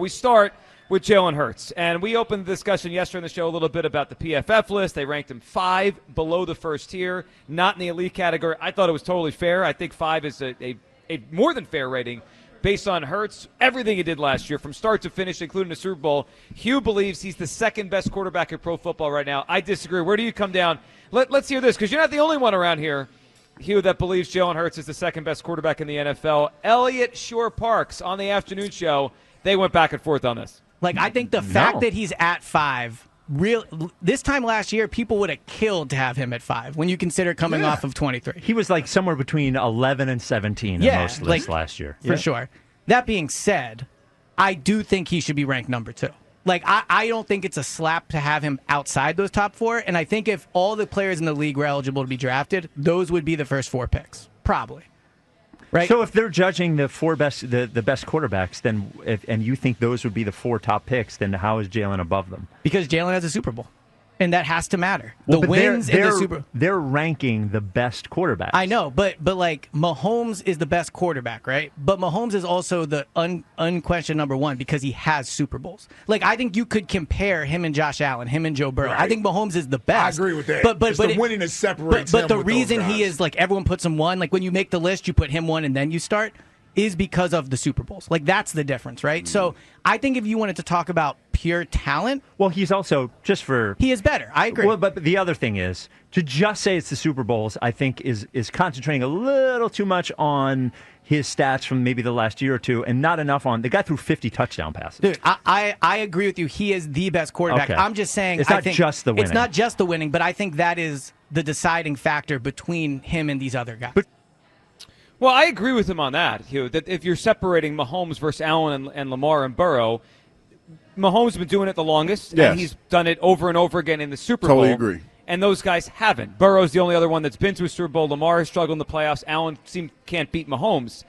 we start with Jalen Hurts. And we opened the discussion yesterday on the show a little bit about the PFF list. They ranked him 5 below the first tier, not in the elite category. I thought it was totally fair. I think 5 is a more than fair rating based on Hurts, everything he did last year from start to finish, including the Super Bowl. Hugh believes he's the second best quarterback in pro football right now. I disagree. Where do you come down? Let's hear this, because you're not the only one around here, Hugh, that believes Jalen Hurts is the second best quarterback in the NFL. Elliott Shore-Parks on the afternoon show, they went back and forth on this. Like, I think the fact that he's at 5, this time last year, people would have killed to have him at 5 when you consider coming off of 23. He was like somewhere between 11 and 17 in most lists last year. For sure. That being said, I do think he should be ranked number 2. Like, I don't think it's a slap to have him outside those top 4, and I think if all the players in the league were eligible to be drafted, those would be the first 4 picks, probably. Right? So if they're judging the 4 best, the best quarterbacks, then and you think those would be the 4 top picks, then how is Jalen above them? Because Jalen has a Super Bowl. And that has to matter. The wins in the Super. They're ranking the best quarterbacks. I know, but like Mahomes is the best quarterback, right? But Mahomes is also the unquestioned number 1 because he has Super Bowls. Like, I think you could compare him and Josh Allen, him and Joe Burrow. Right. I think Mahomes is the best. I agree with that. But it's the winning that separates But him the with reason those guys. he is, like, everyone puts him 1, like when you make the list, you put him 1 and then you start, is because of the Super Bowls. Like, that's the difference, right? So I think if you wanted to talk about pure talent. Well, he's also, he is better. I agree. Well, but the other thing is, to just say it's the Super Bowls, I think is concentrating a little too much on his stats from maybe the last year or two and not enough on, the guy threw 50 touchdown passes. Dude, I agree with you. He is the best quarterback. Okay. I'm just saying. It's not just the winning. It's not just the winning, but I think that is the deciding factor between him and these other guys. Well, I agree with him on that, Hugh, that if you're separating Mahomes versus Allen and Lamar and Burrow, Mahomes has been doing it the longest, and he's done it over and over again in the Super Bowl. Totally agree. And those guys haven't. Burrow's the only other one that's been to a Super Bowl. Lamar has struggled in the playoffs. Allen can't beat Mahomes.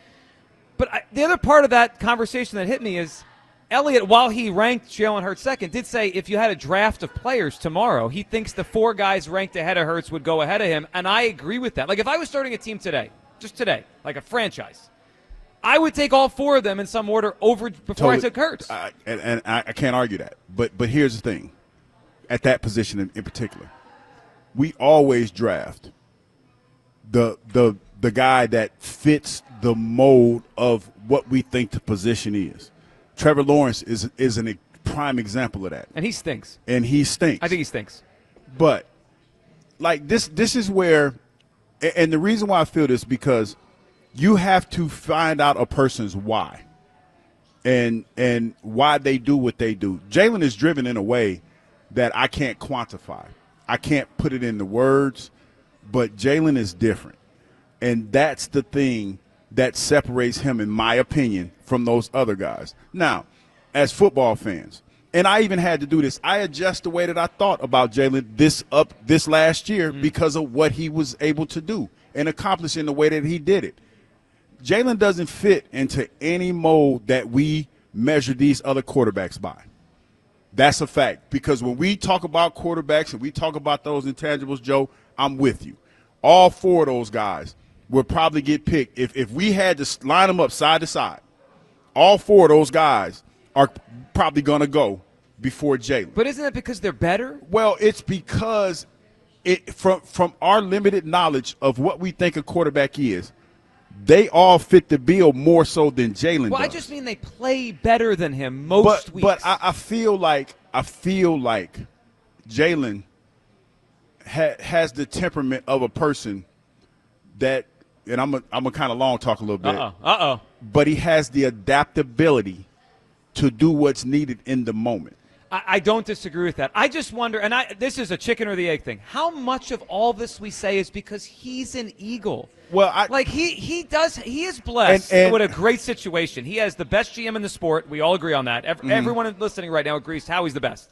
But the other part of that conversation that hit me is Elliott, while he ranked Jalen Hurts second, did say if you had a draft of players tomorrow, he thinks the 4 guys ranked ahead of Hurts would go ahead of him, and I agree with that. Like, if I was starting a team today, just today, like a franchise, I would take all 4 of them in some order before I took Hurts. And I can't argue that. But here's the thing. At that position in particular, we always draft the guy that fits the mold of what we think the position is. Trevor Lawrence is a prime example of that. And he stinks. I think he stinks. But, like, this is where – and the reason why I feel this, because you have to find out a person's why and why they do what they do. Jalen is driven in a way that I can't quantify. I can't put it into words, but Jalen is different. And that's the thing that separates him, in my opinion, from those other guys. Now, as football fans, and I even had to do this, I adjust the way that I thought about Jalen this last year because of what he was able to do and accomplish in the way that he did it. Jalen doesn't fit into any mold that we measure these other quarterbacks by. That's a fact, because when we talk about quarterbacks and we talk about those intangibles, Joe, I'm with you. All 4 of those guys would probably get picked. If we had to line them up side to side, all 4 of those guys are probably going to go before Jalen. But isn't it because they're better? Well, it's because from our limited knowledge of what we think a quarterback is, they all fit the bill more so than Jalen does. Well, I just mean they play better than him most weeks. But I feel like Jalen has the temperament of a person that, and I'm a kind of long talk a little bit. But he has the adaptability to do what's needed in the moment. I don't disagree with that. I just wonder, and this is a chicken or the egg thing, how much of all this we say is because he's an Eagle? Well, he is blessed with a great situation. He has the best GM in the sport. We all agree on that. Everyone listening right now agrees how he's the best.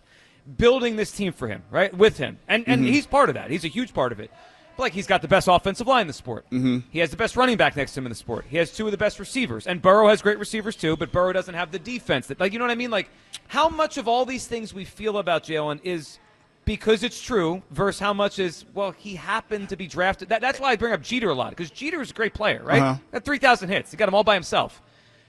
Building this team for him, right, with him. And he's part of that. He's a huge part of it. But, like, he's got the best offensive line in the sport. He has the best running back next to him in the sport. He has 2 of the best receivers. And Burrow has great receivers, too, but Burrow doesn't have the defense. You know what I mean? Like, how much of all these things we feel about Jalen is because it's true versus how much is, well, he happened to be drafted. That's why I bring up Jeter a lot, because Jeter is a great player, right? Had 3,000 hits. He got them all by himself.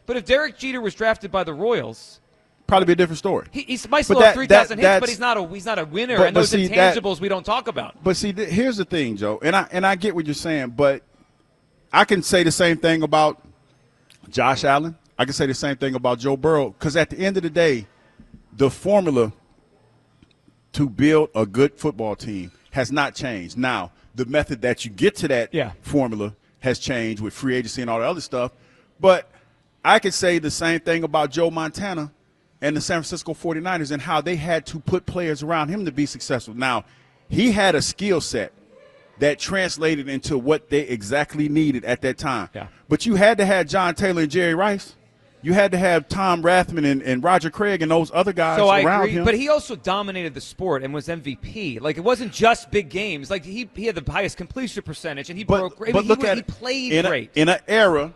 But if Derek Jeter was drafted by the Royals, probably be a different story. He might still have 3,000 hits, but he's not a winner. And those see, intangibles we don't talk about. But see, here's the thing, Joe, and I get what you're saying, but I can say the same thing about Josh Allen. I can say the same thing about Joe Burrow, because at the end of the day, the formula to build a good football team has not changed. Now, the method that you get to that formula has changed with free agency and all the other stuff, but I could say the same thing about Joe Montana and the San Francisco 49ers and how they had to put players around him to be successful. Now, he had a skill set that translated into what they exactly needed at that time. Yeah. But you had to have John Taylor and Jerry Rice. You had to have Tom Rathman and Roger Craig and those other guys around him. But he also dominated the sport and was MVP. Like, it wasn't just big games. Like, he had the highest completion percentage, and he broke. But look at he played great. In an era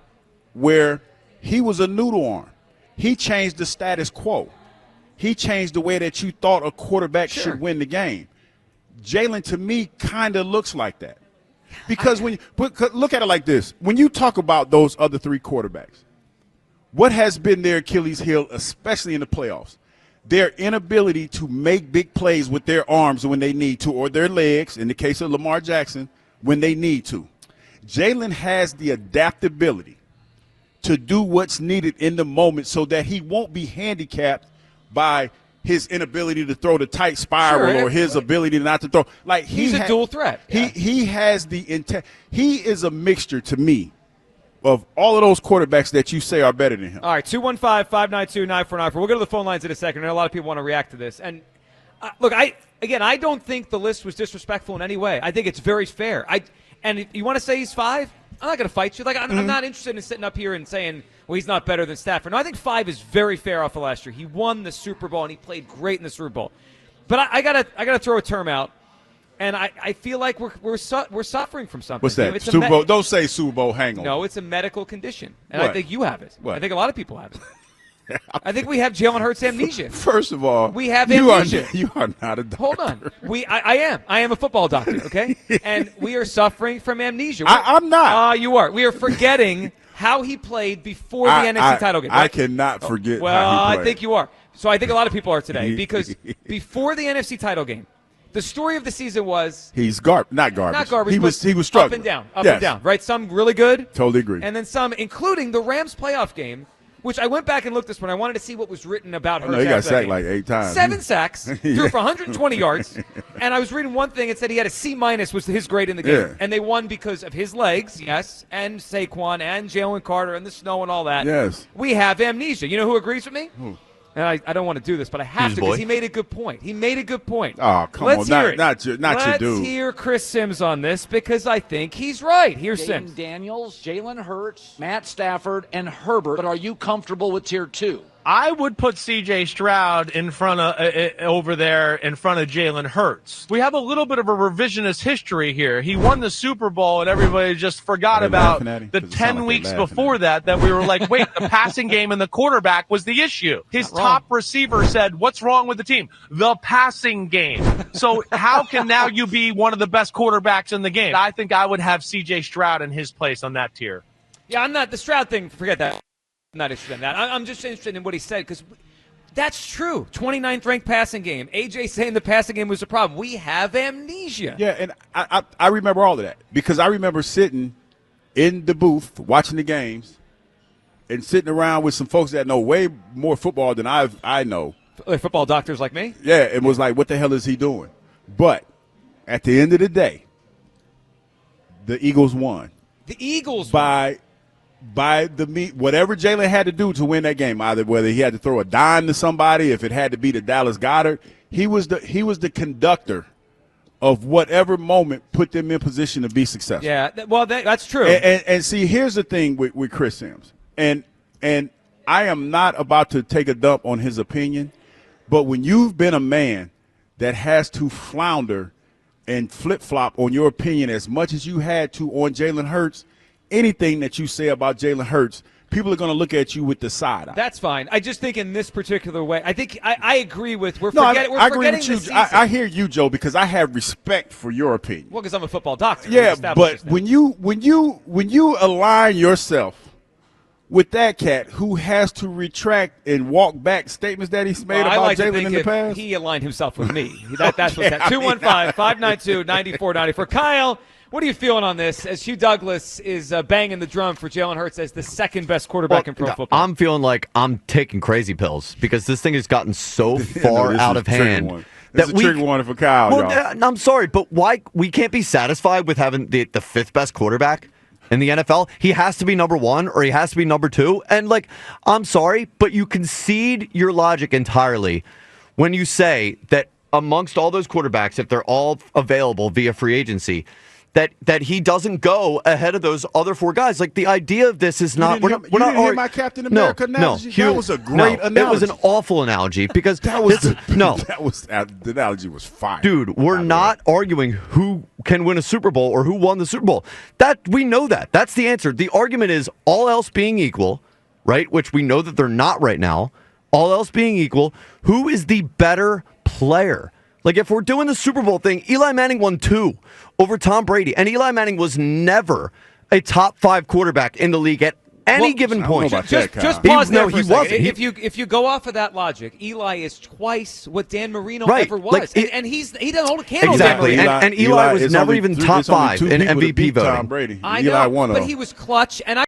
where he was a noodle arm, he changed the status quo. He changed the way that you thought a quarterback should win the game. Jalen, to me, kind of looks like that. Because look at it like this. When you talk about those other three quarterbacks, what has been their Achilles heel, especially in the playoffs? Their inability to make big plays with their arms when they need to, or their legs, in the case of Lamar Jackson, when they need to. Jalen has the adaptability to do what's needed in the moment so that he won't be handicapped by his inability to throw the tight spiral or his ability not to throw. Like he's a dual threat. He has the intent. He is a mixture to me of all of those quarterbacks that you say are better than him. All right, 215-592-9494. We'll go to the phone lines in a second. I know a lot of people want to react to this. And look, I don't think the list was disrespectful in any way. I think it's very fair. And if you want to say he's 5, I'm not going to fight you. Like, I'm not interested in sitting up here and saying, well, he's not better than Stafford. No, I think 5 is very fair off of last year. He won the Super Bowl, and he played great in the Super Bowl. But I gotta throw a term out, and I feel like we're suffering from something. What's that? Super Bowl? Don't say Super Bowl hangover. No, it's a medical condition, and I think you have it. What? I think a lot of people have it. I think we have Jalen Hurts amnesia. First of all, we have amnesia. You are not a doctor. Hold on. I am a football doctor, okay? And we are suffering from amnesia. I'm not. You are. We are forgetting how he played before the NFC title game. Right? I cannot forget well, how he played. I think you are. So I think a lot of people are today because before the NFC title game, the story of the season was he's not garbage. Not garbage. He was struggling. Up and down, right? Some really good. Totally agree. And then some, including the Rams playoff game, which I went back and looked this one. I wanted to see what was written about Hurts. He got sacked like 8 times. 7 sacks, threw for 120 yards, and I was reading one thing. It said he had a C- was his grade in the game, and they won because of his legs, yes, and Saquon and Jalen Carter and the snow and all that. Yes, we have amnesia. You know who agrees with me? Who? And I don't want to do this, but I have to because he made a good point. Oh, come on. Hear it. Not your dude. Let's hear Chris Sims on this because I think he's right. Here's Sims. Daniels, Jalen Hurts, Matt Stafford, and Herbert. But are you comfortable with tier 2? I would put C.J. Stroud in front of over there in front of Jalen Hurts. We have a little bit of a revisionist history here. He won the Super Bowl, and everybody just forgot about the 10 weeks before that we were like, wait, the passing game and the quarterback was the issue. His top receiver said, what's wrong with the team? The passing game. So how can now you be one of the best quarterbacks in the game? I think I would have C.J. Stroud in his place on that tier. Yeah, I'm not. The Stroud thing, forget that. I'm not interested in that. I'm just interested in what he said because that's true. 29th ranked passing game. AJ saying the passing game was a problem. We have amnesia. Yeah, and I remember all of that because I remember sitting in the booth watching the games and sitting around with some folks that know way more football than I know. Football doctors like me? Yeah, it was like, what the hell is he doing? But at the end of the day, the Eagles won. The Eagles won. Whatever Jalen had to do to win that game, either whether he had to throw a dime to somebody, if it had to be to Dallas Goedert, he was the conductor of whatever moment put them in position to be successful. Yeah, that's true. And see, here's the thing with Chris Sims, and I am not about to take a dump on his opinion, but when you've been a man that has to flounder and flip-flop on your opinion as much as you had to on Jalen Hurts, anything that you say about Jalen Hurts, people are going to look at you with the side eye. That's fine. I just think in this particular way, I think I agree with we're I forgetting agree with you. the season. I hear you, Joe, because I have respect for your opinion. Well, because I'm a football doctor. Yeah, but when you align yourself with that cat who has to retract and walk back statements that he's made about Jalen in the past? He aligned himself with me. That's what's that. 215-592-9494. Kyle, what are you feeling on this as Hugh Douglas is banging the drum for Jalen Hurts as the second best quarterback in pro football? I'm feeling like I'm taking crazy pills because this thing has gotten so far out of hand. That's a trigger warning for Kyle, y'all. I'm sorry, but why we can't be satisfied with having the fifth best quarterback in the NFL? He has to be number one or he has to be number two. And, I'm sorry, but you concede your logic entirely when you say that amongst all those quarterbacks, if they're all available via free agency, that he doesn't go ahead of those other four guys. The idea of this is not. You didn't hear my Captain America analogy? Hugh, that was a great analogy. It was an awful analogy because the analogy was fine. Dude, we're not arguing who can win a Super Bowl or who won the Super Bowl. That we know that. That's the answer. The argument is all else being equal, right? Which we know that they're not right now. All else being equal, who is the better player? If we're doing the Super Bowl thing, Eli Manning won 2 over Tom Brady, and Eli Manning was never a top 5 quarterback in the league at any given point. Just pause there for a second. Wasn't. If you go off of that logic, Eli is twice what Dan Marino ever was, and he doesn't hold a candle. Exactly, to Dan Marino. and Eli was never even top 5 in MVP voting. Tom Brady. I know, Eli won but he was clutch, and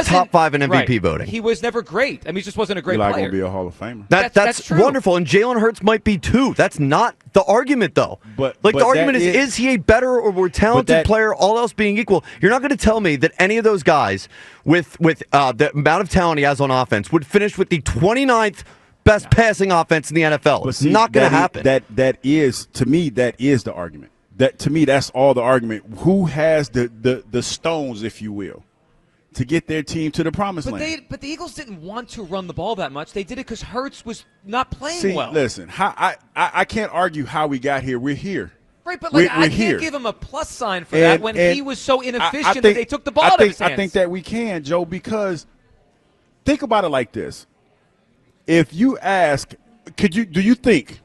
top 5 in MVP voting. He was never great. He just wasn't a great player. Eli going to be a Hall of Famer. That's true. wonderful, and Jalen Hurts might be too. That's not the argument, though. But the argument is he a better or more talented player, all else being equal? You're not going to tell me that any of those guys with the amount of talent he has on offense would finish with the 29th best passing offense in the NFL. It's not going to happen. That is, to me, that is the argument. To me, that's all the argument. Who has the stones, if you will, to get their team to the promised land? But the Eagles didn't want to run the ball that much. They did it because Hurts was not playing well. Listen, I can't argue how we got here. We're here. Right, but I can't give him a plus sign for that when he was so inefficient that they took the ball out of his hands. I think that we can, Joe, because think about it like this. If you ask, do you think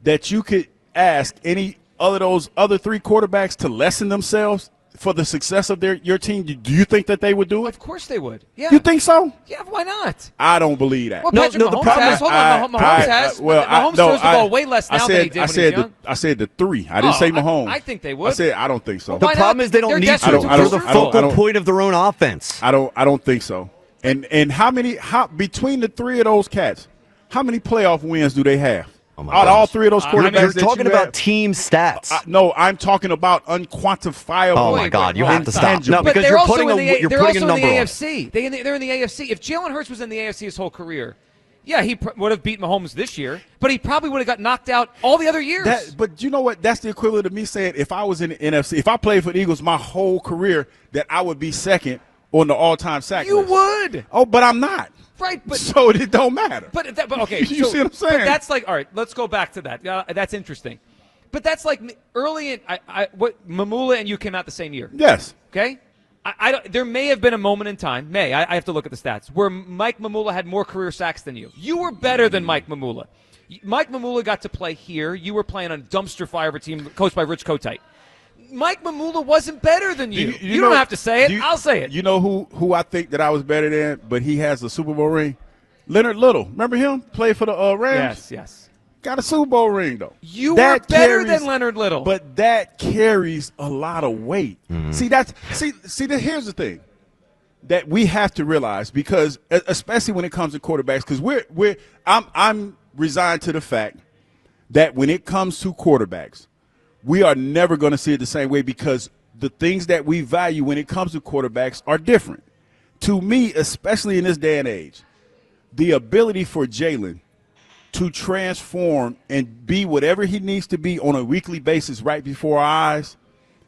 that you could ask any of those other 3 quarterbacks to lessen themselves for the success of your team? Do you think that they would do it? Of course they would. Yeah. You think so? Yeah, why not? I don't believe that. Well, Patrick Mahomes has. Hold on, Mahomes has. Mahomes throws the ball way less now than he did when he was young. I said the 3. I didn't say Mahomes. I think they would. I don't think so. The problem is they don't need to. They're the focal point of their own offense. I don't think so. And how between the 3 of those cats, how many playoff wins do they have? Out of all 3 of those quarterbacks, you're talking about team stats. No, I'm talking about unquantifiable. Oh my God, you have to stop. No, but because you're putting a number on. They're also in the AFC. They're in the AFC. If Jalen Hurts was in the AFC his whole career, yeah, he would have beat Mahomes this year, but he probably would have got knocked out all the other years. But you know what? That's the equivalent of me saying if I was in the NFC, if I played for the Eagles my whole career, that I would be second on the all-time sack list. You would. Oh, but I'm not. Right, but so it don't matter. But okay, you see what I'm saying? But that's all right. Let's go back to that. That's interesting. But that's early in what Mamula and you came out the same year. Yes. Okay. There may have been a moment in time. I have to look at the stats where Mike Mamula had more career sacks than you. You were better than Mike Mamula. Mike Mamula got to play here. You were playing on a dumpster fire of a team coached by Rich Kotite. Mike Mamula wasn't better than you. You don't have to say it. I'll say it. You know who I think that I was better than, but he has a Super Bowl ring? Leonard Little. Remember him? Played for the Rams? Yes. Got a Super Bowl ring, though. You were better than Leonard Little. But that carries a lot of weight. Mm-hmm. See, here's the thing that we have to realize, because especially when it comes to quarterbacks, because I'm resigned to the fact that when it comes to quarterbacks, we are never going to see it the same way, because the things that we value when it comes to quarterbacks are different. To me, especially in this day and age, the ability for Jalen to transform and be whatever he needs to be on a weekly basis right before our eyes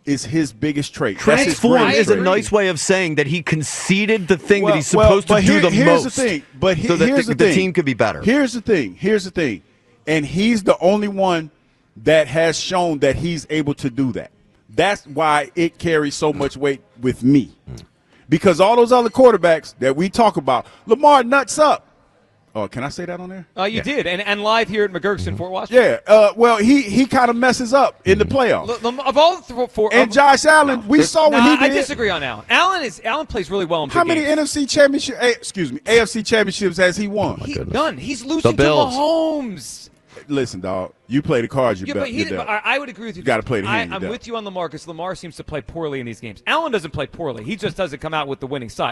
is his biggest trait. Transform is a nice way of saying that he conceded the thing that he's supposed to do the most. Here's the thing. So that the team could be better. Here's the thing. And he's the only one that has shown that he's able to do that. That's why it carries so much weight with me. Because all those other quarterbacks that we talk about, Lamar nuts up. Oh, can I say that on there? You did, and live here at McGurk's in Fort Washington. Yeah. Well, he kind of messes up in the playoffs. Of all the four, and Josh Allen, we saw what he did. I disagree on Allen. Allen plays really well in big How many games. AFC championships has he won? None. He's losing to Mahomes. Listen, dog. You play the cards. But I would agree with you. You got to play the hand. I'm with you on Lamar because Lamar seems to play poorly in these games. Allen doesn't play poorly. He just doesn't come out with the winning side.